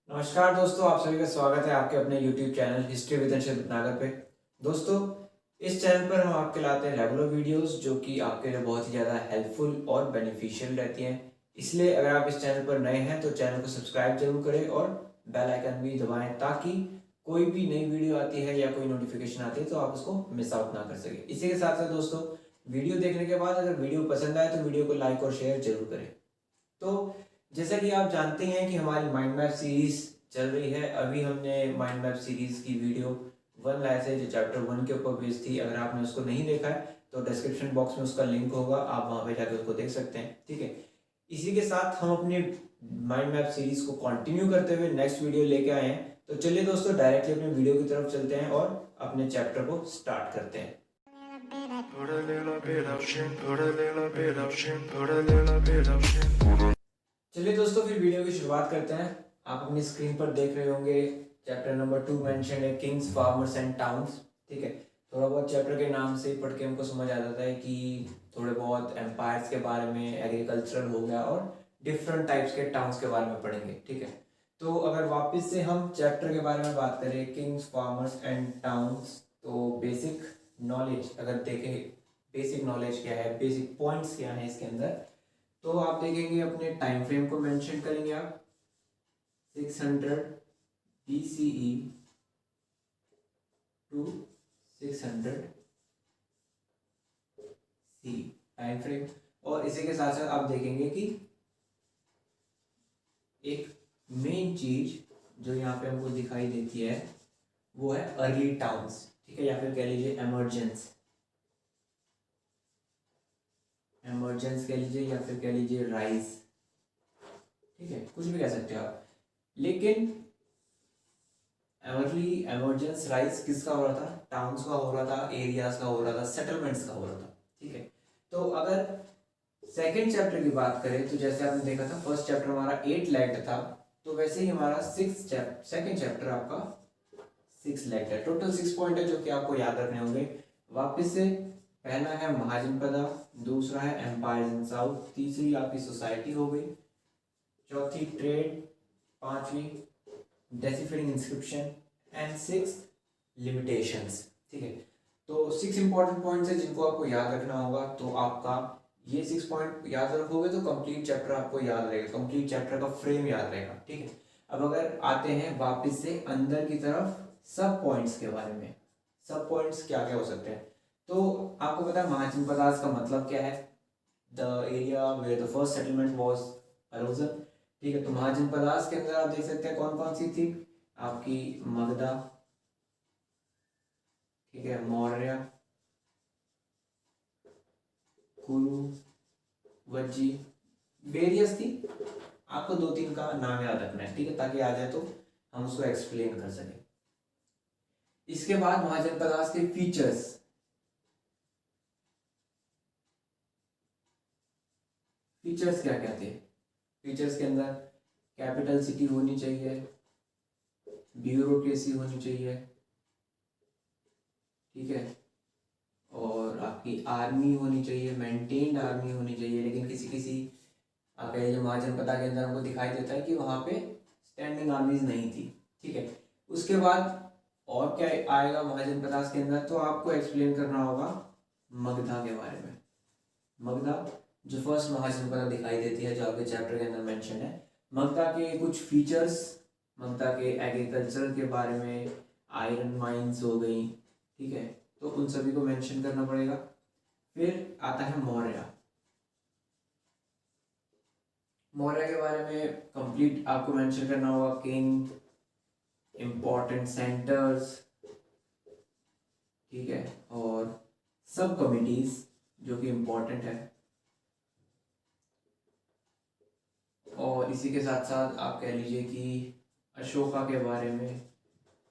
नमस्कार दोस्तों, आप सभी का स्वागत है आपके अपने YouTube channel history with Anshul Bhatnagar पे। दोस्तों, इस चैनल पर हम आपके लाते हैं रेगुलर वीडियोस जो कि आपके लिए बहुत ही ज़्यादा हेल्पफुल और बेनिफिशियल रहती हैं। इसलिए अगर आप इस चैनल पर नए हैं तो चैनल को सब्सक्राइब जरूर करें और बेल आइकन भी दबाएं ताकि कोई भी नई वीडियो आती है या कोई नोटिफिकेशन आती है तो आप उसको मिस आउट ना कर सके। इसी के साथ साथ दोस्तों, वीडियो देखने के बाद अगर वीडियो पसंद आए तो वीडियो को लाइक और शेयर जरूर करें। तो जैसा कि आप जानते हैं कि हमारी माइंड मैप सीरीज चल रही है। अभी हमने माइंड मैप सीरीज की वीडियो 1 लाए थे जो चैप्टर 1 के ऊपर बेस्ड थी। अगर आपने उसको नहीं देखा है तो डिस्क्रिप्शन बॉक्स में उसका लिंक होगा, आप वहां पे जाकर उसको देख सकते हैं। ठीक है, इसी के साथ हम अपनी माइंड मैप सीरीज को कंटिन्यू करते हुए नेक्स्ट वीडियो लेके आए हैं। तो चलिए दोस्तों, डायरेक्टली अपनी वीडियो की तरफ चलते हैं और अपने चैप्टर को स्टार्ट करते हैं। Put a little bit of shit, put a little bit of shit, put a little bit of shit. चलिए दोस्तों, फिर वीडियो की शुरुआत करते हैं। आप अपनी स्क्रीन पर देख रहे होंगे चैप्टर नंबर 2 मेंशन है किंग्स, फार्मर्स एंड टाउन्स। ठीक है, थोड़ा बहुत चैप्टर के नाम से पढ़ के हमको समझ आ जाता है कि थोड़े बहुत एम्पायर्स के बारे में, एग्रीकल्चरल हो गया और डिफरेंट टाइप्स के टाउन्स के बारे में पढ़ेंगे। ठीक है, तो अगर वापस से हम चैप्टर के बारे में बात करें किंग्स, फार्मर्स एंड टाउन्स, तो बेसिक नॉलेज अगर देखें, बेसिक नॉलेज क्या है, बेसिक पॉइंट्स क्या है इसके अंदर, तो आप देखेंगे अपने टाइम फ्रेम को मेंशन करेंगे आप 600 BCE to 600 C time frame. और इसी के साथ साथ आप देखेंगे कि एक मेन चीज जो यहाँ पे हमको दिखाई देती है वो है अर्ली टाउन्स। ठीक है, या फिर कह लीजिए एमर्जेंस, एमर्जेंस कह लीजिए या फिर कह लीजिए राइज। ठीक है, कुछ भी कह सकते हो आप। लेकिन अर्ली एमरजेंस राइज किसका हो रहा था? टाउन्स का हो रहा था, एरियाज का हो रहा था, सेटलमेंट्स का हो रहा था। ठीक है, तो अगर सेकेंड चैप्टर की बात करें तो जैसे आपने देखा था फर्स्ट चैप्टर हमारा 8 लेग्ड था, तो वैसे ही हमारा सेकेंड चैप्टर आपका 6 लेग्ड है। टोटल 6 पॉइंट है जो कि आपको याद रखने होंगे। वापिस से पहला है महाजनपदा, दूसरा है एम्पायर इन साउथ, तीसरी आपकी सोसाइटी हो गई, चौथी ट्रेड, पांचवी डेसिफरिंग इंस्क्रिप्शन एंड 6 लिमिटेशंस। ठीक है, तो 6 इंपॉर्टेंट पॉइंट्स है जिनको आपको याद रखना होगा। तो आपका ये 6 पॉइंट याद रखोगे तो कंप्लीट चैप्टर आपको याद रहेगा, कंप्लीट चैप्टर का फ्रेम याद रहेगा। ठीक है, अब अगर आते हैं वापस से अंदर की तरफ सब पॉइंट्स के बारे में, सब पॉइंट्स क्या क्या हो सकते हैं, तो आपको पता है महाजनपदास का मतलब क्या है? The area where the first settlement was arisen. ठीक है, तो महाजनपदास के अंदर आप देख सकते हैं कौन कौन सी थी आपकी, मगधा, ठीक है, मौर्य, कुरु, वज्जी, वेरियस थी। आपको 2-3 का नाम याद रखना है, ठीक है, ताकि आ जाए तो हम उसको एक्सप्लेन कर सकें। इसके बाद महाजनपदास के फीचर्स, फीचर्स क्या क्या थे? फीचर्स के अंदर कैपिटल सिटी होनी चाहिए, ब्यूरोक्रेसी होनी चाहिए, ठीक है, और आपकी आर्मी होनी चाहिए, मेंटेन्ड आर्मी होनी चाहिए। लेकिन किसी किसी आपके जो महाजनपदा के अंदर हमको दिखाई देता है कि वहाँ पे स्टैंडिंग आर्मीज नहीं थी। ठीक है, उसके बाद और क्या आएगा महाजनपदास के अंदर, तो आपको एक्सप्लेन करना होगा मगधा के बारे में। मगधा जो फर्स्ट महाजनपदा दिखाई देती है जो आपके चैप्टर के अंदर मेंशन है, मगधा के कुछ फीचर्स, मगधा के एग्रीकल्चर के बारे में, आयरन माइंस हो गई, ठीक है, तो उन सभी को मेंशन करना पड़ेगा। फिर आता है मौर्य। मौर्य के बारे में कंप्लीट आपको मेंशन करना होगा, किंग, इंपॉर्टेंट सेंटर्स, ठीक है, और सब कमिटीज जो कि इंपॉर्टेंट है। और इसी के साथ साथ आप कह लीजिए कि अशोका के बारे में,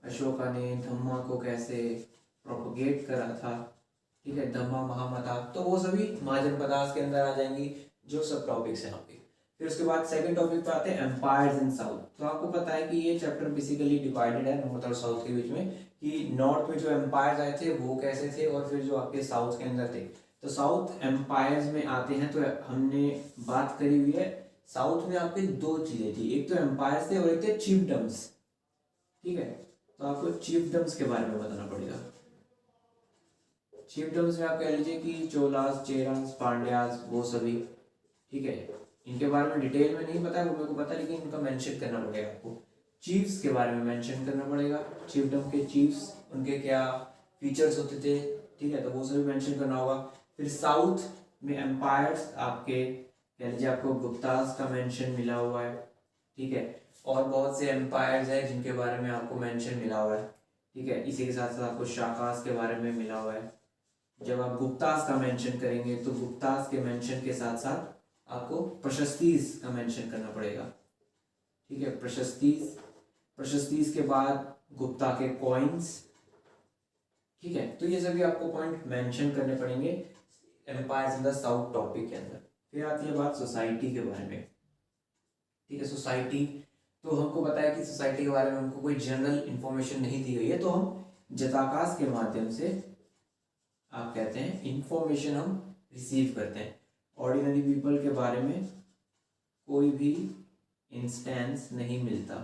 अशोका ने धम्मा को कैसे प्रोपोगेट करा था, ठीक है, धम्मा महामता, तो वो सभी महाजनपदास के अंदर आ जाएंगी जो सब टॉपिक्स हैं आपके। फिर उसके बाद सेकंड टॉपिक पे आते हैं एम्पायर्स इन साउथ। तो आपको पता है कि ये चैप्टर बेसिकली डिवाइडेड है नॉर्थ और साउथ के बीच में, कि नॉर्थ में जो एम्पायर्स आए थे वो कैसे थे और फिर जो आपके साउथ के अंदर थे। तो साउथ एम्पायर्स में आते हैं तो हमने बात करी हुई है साउथ में आपके दो चीजें थी, एक तो एम्पायर थे और एक थे चिफडम्स। ठीक है, तो आपको चिफडम्स के बारे में बताना पड़ेगा। चिफडम्स में आप कह लीजिए कि चोलास, चेरास, पांड्यास, वो सभी। ठीक है, इनके बारे में डिटेल में नहीं पता है, वो मेरे को पता है, लेकिन इनका मेंशन करना पड़ेगा आपको। चीफ्स के बारे में मेंशन करना पड़ेगा, चिफडम के चीफ्स, उनके क्या फीचर्स होते थे। ठीक है, तो वो सभी मेंशन करना होगा। फिर साउथ में एम्पायर्स आपके कह लीजिए, आपको गुप्तास का मेंशन मिला हुआ है। ठीक है, और बहुत से एम्पायर्स हैं जिनके बारे में आपको मेंशन मिला हुआ है। ठीक है, इसी के साथ साथ आपको शाकास के बारे में मिला हुआ है। जब आप गुप्तास का मेंशन करेंगे तो गुप्तास के मेंशन के साथ साथ आपको प्रशस्तीस का मेंशन करना पड़ेगा। ठीक है, प्रशस्तीस के बाद गुप्ता के कॉइन्स। ठीक है, तो ये सभी आपको पॉइंट मेंशन करने पड़ेंगे empires in the south topic के अंदर। फिर आती है बात सोसाइटी के बारे में। ठीक है, सोसाइटी, तो हमको पता है कि सोसाइटी के बारे में हमको कोई जनरल इंफॉर्मेशन नहीं दी गई है, तो हम जताकास के माध्यम से आप कहते हैं इंफॉर्मेशन हम रिसीव करते हैं। ऑर्डिनरी पीपल के बारे में कोई भी इंस्टेंस नहीं मिलता।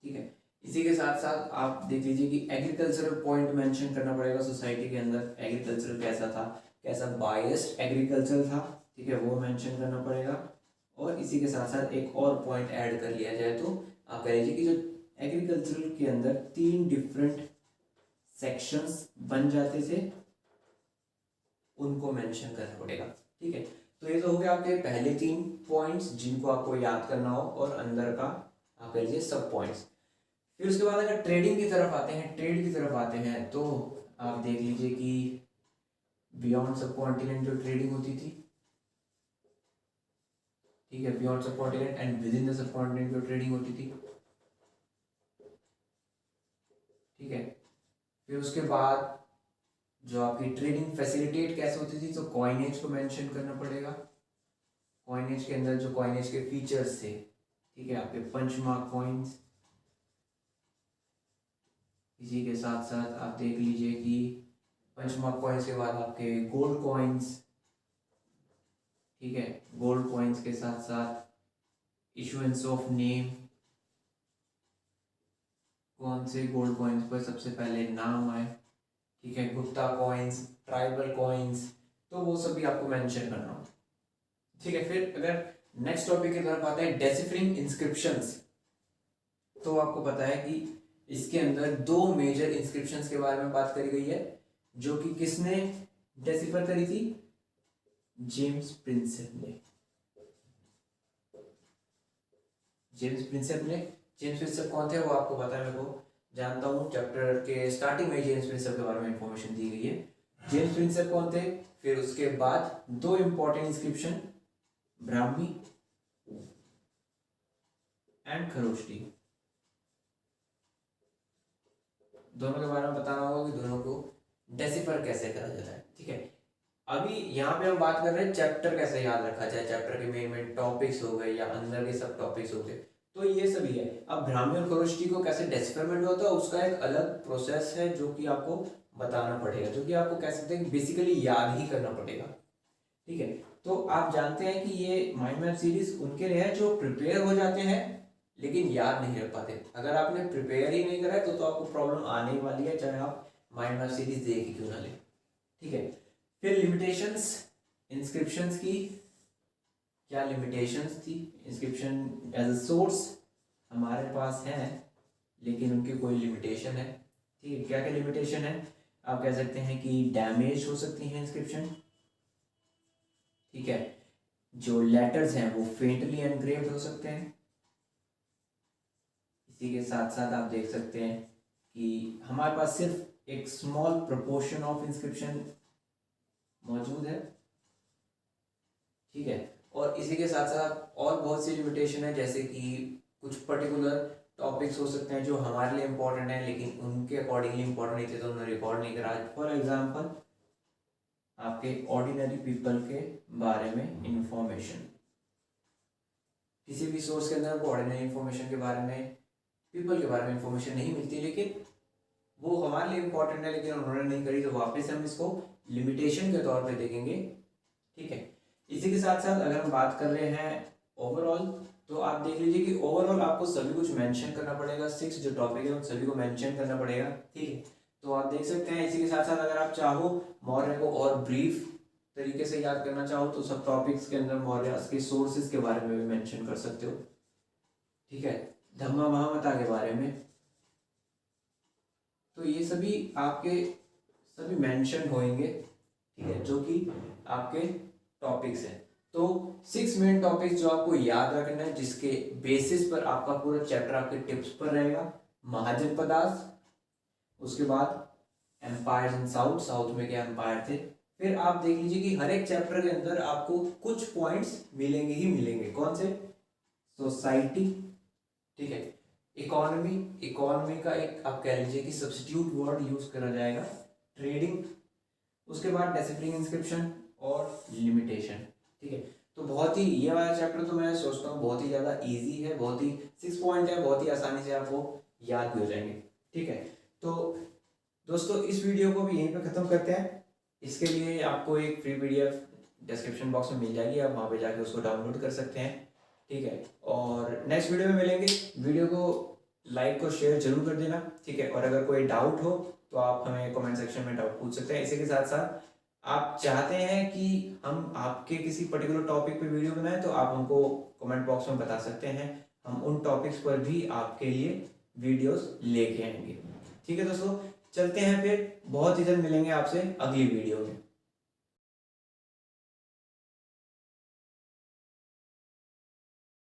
ठीक है, इसी के साथ साथ आप देख लीजिए कि एग्रीकल्चरल पॉइंट मेंशन करना पड़ेगा सोसाइटी के अंदर। एग्रीकल्चर कैसा था, कैसा बायस्ड एग्रीकल्चर था। ठीक है, वो मेंशन करना पड़ेगा। और इसी के साथ साथ एक और पॉइंट ऐड कर लिया जाए तो आप कह लीजिए कि जो एग्रीकल्चरल के अंदर 3 डिफरेंट सेक्शंस बन जाते थे, उनको मेंशन करना पड़ेगा। ठीक है, तो ये तो हो गया आपके पहले 3 पॉइंट्स जिनको आपको याद करना हो, और अंदर का आप कह लीजिए सब पॉइंट्स। फिर उसके बाद अगर ट्रेडिंग की तरफ आते हैं, ट्रेड की तरफ आते हैं, तो आप देख लीजिए कि बियॉन्ड सब कॉन्टिनेंट जो ट्रेडिंग होती थी। ठीक है, बियॉन्ड सब continent and with in the sub continent जो ट्रेडिंग होती थी। ठीक है, फिर उसके बाद जो आपकी ट्रेडिंग फैसिलिटेट कैसे होती थी, तो कॉइनेज को मेंशन करना पड़ेगा। कॉइनेज के अंदर जो कॉइनेज के फीचर्स थे, ठीक है, आपके पंचमार्क कॉइन्स। इसी के साथ साथ आप देख लीजिए कि पंचमार्क कॉइन्स के बाद आपके गोल्ड कॉइन्स। ठीक है, गोल्ड कॉइन्स के साथ साथ इशुएंस ऑफ नेम, कौन से गोल्ड कॉइन्स पर सबसे पहले नाम आए। ठीक है, गुप्ता कॉइन्स, ट्राइबल कॉइन्स, तो वो सब भी आपको मेंशन करना हो। ठीक है, फिर अगर नेक्स्ट टॉपिक की तरफ आते हैं डेसिफरिंग इंस्क्रिप्शंस, तो आपको पता है कि इसके अंदर 2 मेजर इंस्क्रिप्शंस के बारे में बात करी गई है, जो कि किसने डेसिफर करी थी, जेम्स प्रिंसेप ने। जेम्स प्रिंसेप कौन थे वो आपको पता है, मेरे को जानता हूँ, चैप्टर के स्टार्टिंग में जेम्स प्रिंसेप के बारे में इंफॉर्मेशन दी गई है। जेम्स प्रिंसेप कौन थे, फिर उसके बाद 2 important inscription, Brahmi and Kharosthi, दोनों के बारे में बताना होगा कि दोनों को डेसिफर कैसे करा जाता है। ठीक है, अभी यहाँ पे हम बात कर रहे हैं चैप्टर कैसे याद रखा जाए, चैप्टर के मेन टॉपिक्स हो गए या अंदर के सब टॉपिक्स हो गए, तो ये सभी है। अब ब्राह्मी और खरोष्टी को कैसे डेसिफरमेंट होता है उसका एक अलग प्रोसेस है जो कि आपको बताना पड़ेगा, जो कि आपको कह सकते हैं बेसिकली याद ही करना पड़ेगा। ठीक है, तो आप जानते हैं कि ये माइंड मैप सीरीज उनके लिए है जो प्रिपेयर हो जाते हैं लेकिन याद नहीं रख पाते। अगर आपने प्रिपेयर ही नहीं करा है तो आपको प्रॉब्लम आने वाली है, चाहे आप माइंड मैप सीरीज देख ही क्यों ना ले। ठीक है, फिर लिमिटेशंस इंस्क्रिप्शंस की, क्या लिमिटेशंस थी। इंस्क्रिप्शन एज अ सोर्स हमारे पास है लेकिन उनकी कोई लिमिटेशन है। ठीक है, क्या क्या लिमिटेशन है, आप कह सकते हैं कि डैमेज हो सकती है इंस्क्रिप्शन। ठीक है, जो लेटर्स हैं वो फेंटली एनग्रेव्ड हो सकते हैं। इसी के साथ साथ आप देख सकते हैं कि हमारे पास सिर्फ एक स्मॉल प्रोपोर्शन ऑफ इंस्क्रिप्शन मौजूद है। ठीक है, और इसी के साथ साथ और बहुत सी लिमिटेशन है, जैसे कि कुछ पर्टिकुलर टॉपिक्स हो सकते हैं जो हमारे लिए इम्पोर्टेंट हैं लेकिन उनके अकॉर्डिंगली इम्पोर्टेंट नहीं थे तो उन्होंने रिकॉर्ड नहीं करा। फॉर एग्जांपल आपके ऑर्डिनरी पीपल के बारे में इंफॉर्मेशन, किसी भी सोर्स के अंदर आपको ऑर्डिनरी इंफॉर्मेशन के बारे में, पीपल के बारे में इंफॉर्मेशन नहीं मिलती, लेकिन वो हमारे लिए इम्पोर्टेंट है लेकिन उन्होंने नहीं करी, तो वापस हम इसको लिमिटेशन के तौर पे देखेंगे। ठीक है, इसी के साथ साथ अगर हम बात कर रहे हैं ओवरऑल, तो आप देख लीजिए कि ओवरऑल आपको सभी कुछ मेंशन करना पड़ेगा, 6 जो टॉपिक है उन सभी को मेंशन करना पड़ेगा, ठीक है। तो आप देख सकते हैं, इसी के साथ साथ अगर आप चाहो मौर्य को और ब्रीफ तरीके से याद करना चाहो तो सब टॉपिक्स के अंदर मौर्य के सोर्सेज के बारे में भी मेंशन कर सकते हो, ठीक है, धम्मा महामता के बारे में। तो ये सभी आपके सभी मेंशन होंगे, ठीक है, जो कि आपके टॉपिक्स हैं। तो 6 मेन टॉपिक्स जो आपको याद रखना है, जिसके बेसिस पर आपका पूरा चैप्टर आपके टिप्स पर रहेगा। महाजनपदास, उसके बाद एम्पायर इन साउथ, साउथ में क्या एम्पायर थे। फिर आप देख लीजिए कि हर एक चैप्टर के अंदर आपको कुछ पॉइंट्स मिलेंगे ही मिलेंगे। कौन से? सोसाइटी, ठीक है, इकोनॉमी, इकोनॉमी का एक आप कह लीजिए कि सब्स्टिट्यूट वर्ड यूज करा जाएगा, ट्रेडिंग, उसके बाद डिसिप्लिन इंस्क्रिप्शन और लिमिटेशन, ठीक है। तो बहुत ही ये वाला चैप्टर तो मैं सोचता हूँ बहुत ही ज़्यादा इजी है, बहुत ही 6 पॉइंट है, बहुत ही आसानी से आपको याद भी हो जाएंगे, ठीक है। तो दोस्तों इस वीडियो को भी यहीं पे ख़त्म करते हैं। इसके लिए आपको एक फ्री पीडीएफ डिस्क्रिप्शन बॉक्स में मिल जाएगी, आप वहाँ पे जाके उसको डाउनलोड कर सकते हैं, ठीक है। और नेक्स्ट वीडियो में मिलेंगे। वीडियो को लाइक और शेयर जरूर कर देना, ठीक है। और अगर कोई डाउट हो तो आप हमें कमेंट सेक्शन में डाउट पूछ सकते हैं। इसी के साथ साथ आप चाहते हैं कि हम आपके किसी पर्टिकुलर टॉपिक पे वीडियो बनाएं तो आप हमको कमेंट बॉक्स में बता सकते हैं, हम उन टॉपिक्स पर भी आपके लिए वीडियोस लेके आएंगे, ठीक है दोस्तों। चलते हैं फिर, बहुत ही जल्द मिलेंगे आपसे अगली वीडियो में।